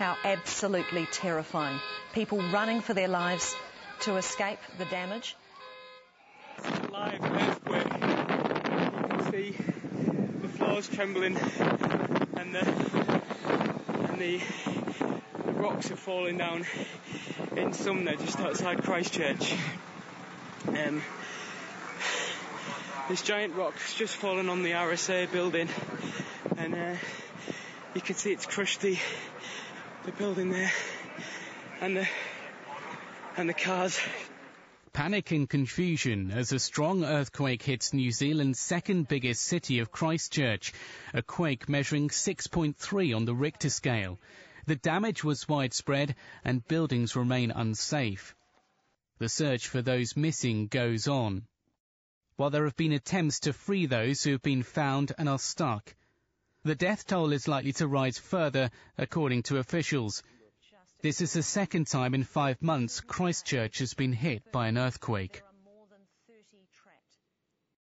How absolutely terrifying. People running for their lives to escape the damage. It's a live earthquake. You can see the floors trembling and the rocks are falling down in Sumner, just outside Christchurch. This giant rock's just fallen on the RSA building, and you can see it's crushed the building there and the cars. Panic and confusion as a strong earthquake hits New Zealand's second biggest city of Christchurch, a quake measuring 6.3 on the Richter scale. The damage was widespread and buildings remain unsafe. The search for those missing goes on, while there have been attempts to free those who have been found and are stuck. The death toll is likely to rise further, according to officials. This is the second time in 5 months Christchurch has been hit by an earthquake.